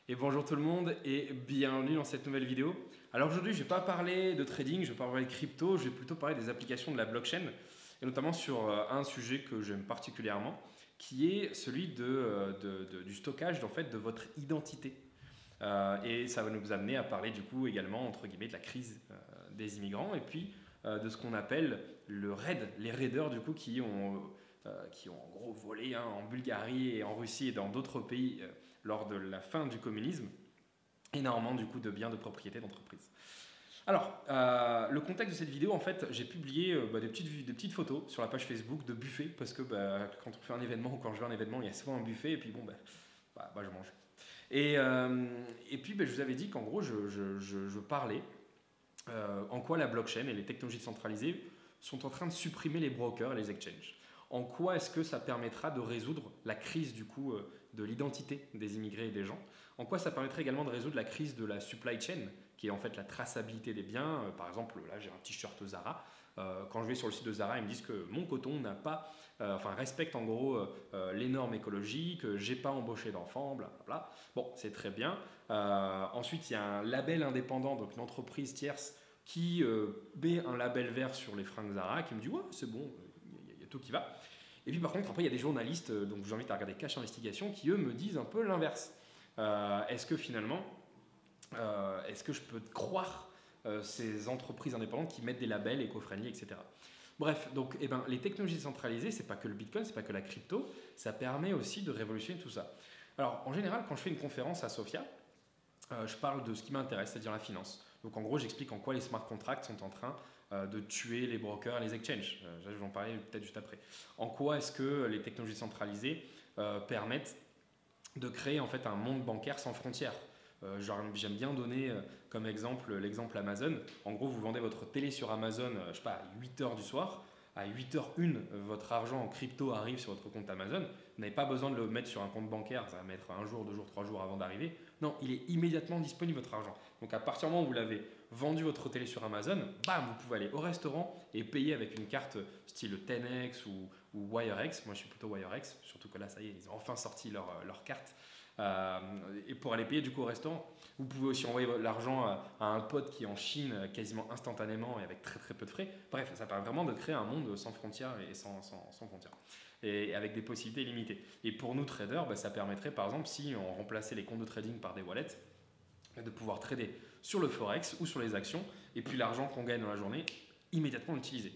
Et bonjour tout le monde et bienvenue dans cette nouvelle vidéo. Alors aujourd'hui je ne vais pas parler de trading, je ne vais pas parler de crypto, je vais plutôt parler des applications de la blockchain et notamment sur un sujet que j'aime particulièrement qui est celui du stockage en fait, de votre identité. Et ça va nous amener à parler du coup également entre guillemets de la crise des immigrants et puis de ce qu'on appelle le raid, les raiders du coup qui ont en gros volé en Bulgarie et en Russie et dans d'autres pays lors de la fin du communisme énormément du coup de biens de propriété d'entreprise. Alors, le contexte de cette vidéo, en fait, j'ai publié des petites photos sur la page Facebook de buffet parce que quand on fait un événement ou quand je vais à un événement, il y a souvent un buffet et puis bon, je mange. Et puis, je vous avais dit qu'en gros, je parlais en quoi la blockchain et les technologies décentralisées sont en train de supprimer les brokers et les exchanges. En quoi est-ce que ça permettra de résoudre la crise du coup de l'identité des immigrés et des gens? En quoi ça permettrait également de résoudre la crise de la supply chain, qui est en fait la traçabilité des biens? Par exemple, là j'ai un t-shirt Zara. Quand je vais sur le site de Zara, ils me disent que mon coton n'a pas, respecte en gros les normes écologiques, j'ai pas embauché d'enfants, blablabla. Bon, c'est très bien. Ensuite, il y a un label indépendant, donc une entreprise tierce qui met un label vert sur les fringues Zara, qui me dit ouais, c'est bon, il y a tout qui va. Et puis par contre, après, il y a des journalistes, donc je vous invite à regarder Cache Investigation, qui eux me disent un peu l'inverse. Est-ce que finalement, est-ce que je peux croire ces entreprises indépendantes qui mettent des labels éco-friendly, etc. Bref, donc les technologies décentralisées, c'est pas que le Bitcoin, c'est pas que la crypto, ça permet aussi de révolutionner tout ça. Alors en général, quand je fais une conférence à Sofia, je parle de ce qui m'intéresse, c'est-à-dire la finance. Donc en gros, j'explique en quoi les smart contracts sont en train de tuer les brokers et les exchanges. Je vais en parler peut-être juste après. En quoi est-ce que les technologies centralisées permettent de créer en fait un monde bancaire sans frontières? J'aime bien donner comme exemple l'exemple Amazon. En gros, vous vendez votre télé sur Amazon, je sais pas, à 8h du soir. À 8h01, votre argent en crypto arrive sur votre compte Amazon. Vous n'avez pas besoin de le mettre sur un compte bancaire, ça va mettre un jour, 2 jours, 3 jours avant d'arriver. Non, il est immédiatement disponible votre argent. Donc à partir du moment où vous l'avez vendu votre télé sur Amazon, bam, vous pouvez aller au restaurant et payer avec une carte style 10X ou WireX. Moi je suis plutôt WireX, surtout que là ça y est, ils ont enfin sorti leur carte. Et pour aller payer du coup au restaurant. Vous pouvez aussi envoyer l'argent à un pote qui est en Chine quasiment instantanément et avec très très peu de frais. Bref, ça permet vraiment de créer un monde sans frontières et sans frontières. Et avec des possibilités limitées. Et pour nous traders, ça permettrait par exemple, si on remplaçait les comptes de trading par des wallets, de pouvoir trader sur le forex ou sur les actions et puis l'argent qu'on gagne dans la journée, immédiatement l'utiliser.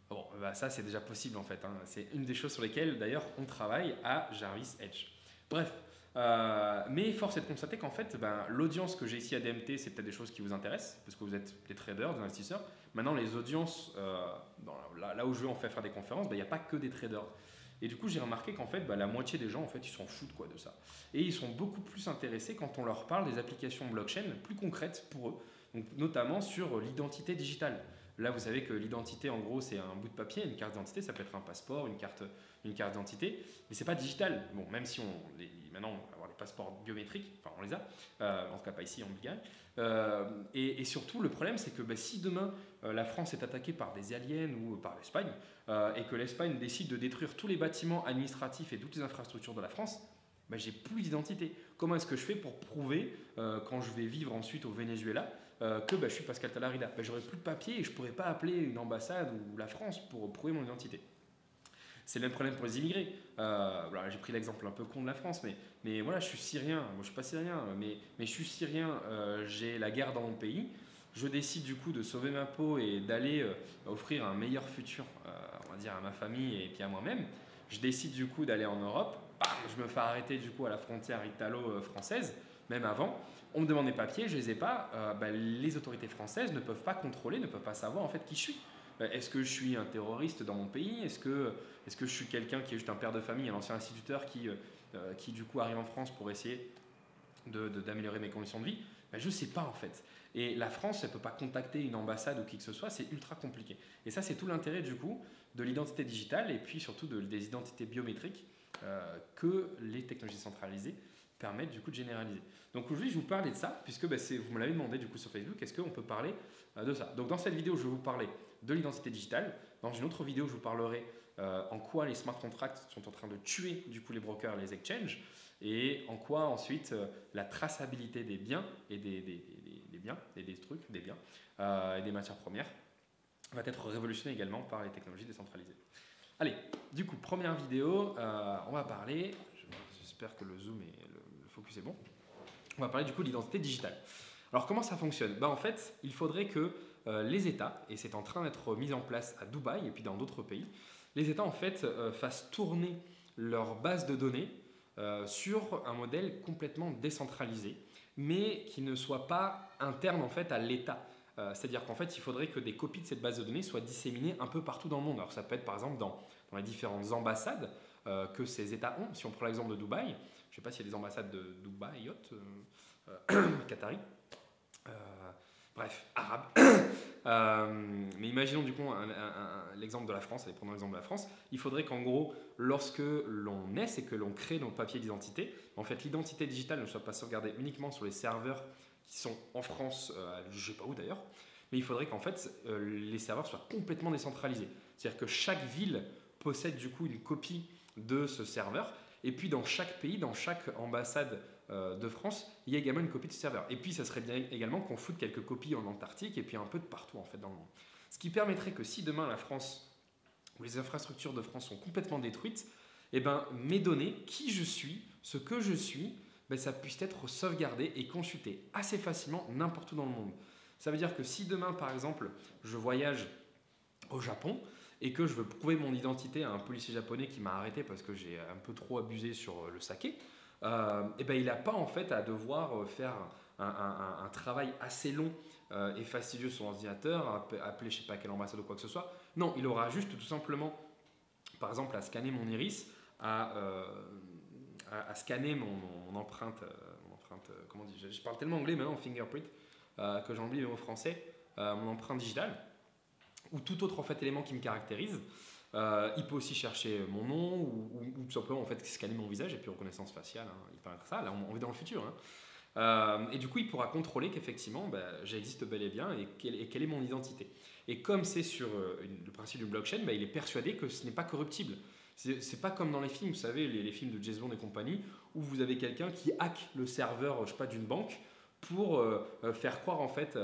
Bon, ça c'est déjà possible en fait. C'est une des choses sur lesquelles d'ailleurs on travaille à Jarvis Edge. Bref, mais force est de constater qu'en fait, l'audience que j'ai ici à DMT, c'est peut-être des choses qui vous intéressent, parce que vous êtes des traders, des investisseurs. Maintenant, les audiences, là où je vais en faire des conférences, il n'y a pas que des traders. Et du coup, j'ai remarqué qu'en fait, la moitié des gens, en fait, ils s'en foutent de ça. Et ils sont beaucoup plus intéressés quand on leur parle des applications blockchain plus concrètes pour eux, donc, notamment sur l'identité digitale. Là, vous savez que l'identité, en gros, c'est un bout de papier, une carte d'identité, ça peut être un passeport, une carte d'identité, mais c'est pas digital. Bon, même si maintenant on va avoir des passeports biométriques, enfin on les a, en tout cas pas ici en Bulgarie. Et surtout, le problème, c'est que si demain la France est attaquée par des aliens ou par l'Espagne, et que l'Espagne décide de détruire tous les bâtiments administratifs et toutes les infrastructures de la France, j'ai plus d'identité. Comment est-ce que je fais pour prouver, quand je vais vivre ensuite au Venezuela, que je suis Pascal Talarida? J'aurai plus de papier et je ne pourrai pas appeler une ambassade ou la France pour prouver mon identité. C'est le même problème pour les immigrés. J'ai pris l'exemple un peu con de la France, mais voilà, je suis syrien. Moi, je ne suis pas syrien, mais je suis syrien. J'ai la guerre dans mon pays. Je décide du coup de sauver ma peau et d'aller offrir un meilleur futur, on va dire, à ma famille et puis à moi-même. Je décide du coup d'aller en Europe. Bam, je me fais arrêter du coup à la frontière italo-française, même avant. On me demande des papiers, je les ai pas. Les autorités françaises ne peuvent pas contrôler, ne peuvent pas savoir en fait qui je suis. Est-ce que je suis un terroriste dans mon pays? Est-ce que je suis quelqu'un qui est juste un père de famille, un ancien instituteur qui du coup arrive en France pour essayer d'améliorer mes conditions de vie? Je ne sais pas en fait. Et la France, elle ne peut pas contacter une ambassade ou qui que ce soit, c'est ultra compliqué. Et ça, c'est tout l'intérêt du coup de l'identité digitale et puis surtout des identités biométriques que les technologies centralisées permettent du coup de généraliser. Donc aujourd'hui, je vais vous parler de ça, puisque vous me l'avez demandé du coup sur Facebook, est-ce qu'on peut parler de ça? Donc dans cette vidéo, je vais vous parler de l'identité digitale. Dans une autre vidéo, je vous parlerai en quoi les smart contracts sont en train de tuer du coup les brokers et les exchanges. et en quoi ensuite la traçabilité des biens et des biens et des trucs, des biens et des matières premières va être révolutionnée également par les technologies décentralisées. Allez, du coup, première vidéo, on va parler, j'espère que le zoom et le focus est bon, on va parler du coup de l'identité digitale. Alors comment ça fonctionne? En fait, il faudrait que les États, et c'est en train d'être mis en place à Dubaï et puis dans d'autres pays, les États en fait fassent tourner leur base de données sur un modèle complètement décentralisé, mais qui ne soit pas interne en fait à l'État. C'est-à-dire qu'en fait, il faudrait que des copies de cette base de données soient disséminées un peu partout dans le monde. Alors ça peut être par exemple dans les différentes ambassades que ces États ont. Si on prend l'exemple de Dubaï, je ne sais pas s'il y a des ambassades de Dubaï, Qatari, bref, arabe. Mais imaginons du coup l'exemple de la France, allez, prenons l'exemple de la France. Il faudrait qu'en gros, lorsque l'on naisse et que l'on crée nos papiers d'identité, en fait, l'identité digitale ne soit pas sauvegardée uniquement sur les serveurs qui sont en France, je ne sais pas où d'ailleurs, mais il faudrait qu'en fait, les serveurs soient complètement décentralisés. C'est-à-dire que chaque ville possède du coup une copie de ce serveur, et puis dans chaque pays, dans chaque ambassade de France, il y a également une copie de ce serveur. Et puis ça serait bien également qu'on foute quelques copies en Antarctique et puis un peu de partout en fait dans le monde. Ce qui permettrait que si demain la France ou les infrastructures de France sont complètement détruites, eh ben, mes données, qui je suis, ce que je suis, ben, ça puisse être sauvegardé et consulté assez facilement n'importe où dans le monde. Ça veut dire que si demain par exemple je voyage au Japon et que je veux prouver mon identité à un policier japonais qui m'a arrêté parce que j'ai un peu trop abusé sur le saké, et ben il n'a pas en fait à devoir faire un travail assez long et fastidieux sur l'ordinateur, appeler je ne sais pas quelle ambassade ou quoi que ce soit. Non, il aura juste tout simplement, par exemple, à scanner mon iris, à scanner mon empreinte, comment dire, je parle tellement anglais maintenant, fingerprint, que j'en oublie le mot français, mon empreinte digitale, ou tout autre en fait, élément qui me caractérise. Il peut aussi chercher mon nom ou tout simplement en fait, scanner mon visage et puis reconnaissance faciale. Hein, il peut être ça, là on vit dans le futur. Hein. Et du coup, il pourra contrôler qu'effectivement, j'existe bel et bien et quelle est mon identité. Et comme c'est sur le principe d'une blockchain, il est persuadé que ce n'est pas corruptible. C'est pas comme dans les films, vous savez, les films de James Bond et compagnie, où vous avez quelqu'un qui hack le serveur, je sais pas, d'une banque pour faire croire en fait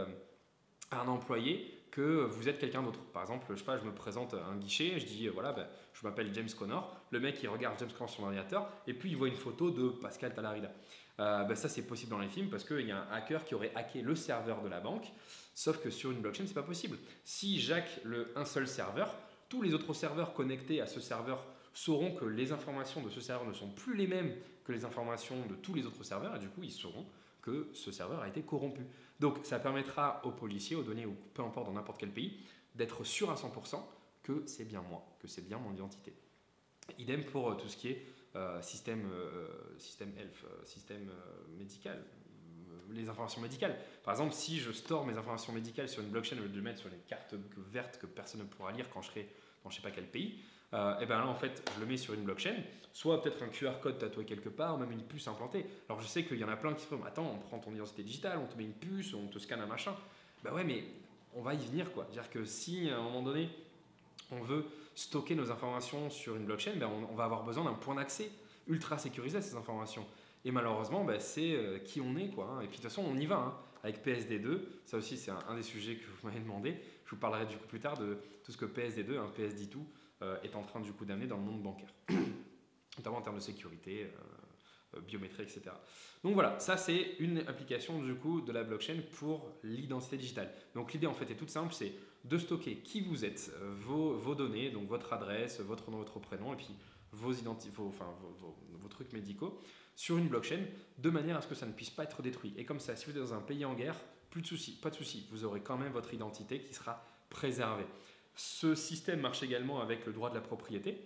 à un employé que vous êtes quelqu'un d'autre. Par exemple, je sais pas, je me présente à un guichet, je dis voilà, je m'appelle James Connor. Le mec il regarde James Connor sur l'ordinateur et puis il voit une photo de Pascal Talarida. Ça c'est possible dans les films parce qu'il y a un hacker qui aurait hacké le serveur de la banque. Sauf que sur une blockchain c'est pas possible. Si j'hack un seul serveur, tous les autres serveurs connectés à ce serveur sauront que les informations de ce serveur ne sont plus les mêmes que les informations de tous les autres serveurs et du coup ils sauront que ce serveur a été corrompu. Donc ça permettra aux policiers, aux données, ou peu importe dans n'importe quel pays, d'être sûr à 100% que c'est bien moi, que c'est bien mon identité. Idem pour tout ce qui est système health, système médical, les informations médicales. Par exemple, si je store mes informations médicales sur une blockchain au lieu de les mettre sur les cartes vertes que personne ne pourra lire quand je serai dans je ne sais pas quel pays, et bien là en fait je le mets sur une blockchain, soit peut-être un QR code tatoué quelque part, ou même une puce implantée. Alors je sais qu'il y en a plein qui se disent attends, on prend ton identité digitale, on te met une puce, on te scanne un machin. Ben ouais, mais on va y venir quoi. C'est-à-dire que si à un moment donné on veut stocker nos informations sur une blockchain, on va avoir besoin d'un point d'accès ultra sécurisé à ces informations. Et malheureusement, c'est qui on est quoi. Hein. Et puis de toute façon on y va. Hein. Avec PSD2, ça aussi c'est un des sujets que vous m'avez demandé. Je vous parlerai du coup plus tard de tout ce que PSD2, PSD2 est en train du coup d'amener dans le monde bancaire, notamment en termes de sécurité, biométrie, etc. Donc voilà, ça c'est une application du coup de la blockchain pour l'identité digitale. Donc l'idée en fait est toute simple, c'est de stocker qui vous êtes, vos données, donc votre adresse, votre nom, votre prénom, et puis vos trucs médicaux sur une blockchain de manière à ce que ça ne puisse pas être détruit. Et comme ça, si vous êtes dans un pays en guerre, plus de soucis, pas de soucis, vous aurez quand même votre identité qui sera préservée. Ce système marche également avec le droit de la propriété.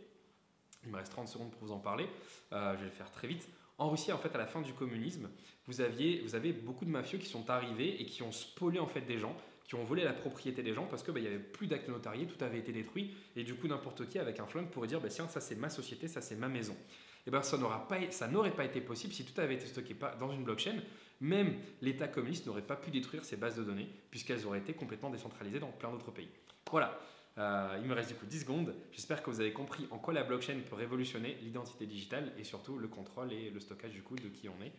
Il me reste 30 secondes pour vous en parler, je vais le faire très vite. En Russie, en fait, à la fin du communisme, vous avez beaucoup de mafieux qui sont arrivés et qui ont spolié en fait des gens, qui ont volé la propriété des gens parce qu'il n'y avait plus d'actes notariés, tout avait été détruit et du coup n'importe qui avec un flingue pourrait dire tiens, ça c'est ma société, ça c'est ma maison. Et ça n'aurait pas été possible si tout avait été stocké dans une blockchain. Même l'État communiste n'aurait pas pu détruire ces bases de données puisqu'elles auraient été complètement décentralisées dans plein d'autres pays. Voilà. Il me reste du coup 10 secondes. J'espère que vous avez compris en quoi la blockchain peut révolutionner l'identité digitale et surtout le contrôle et le stockage du coup de qui on est.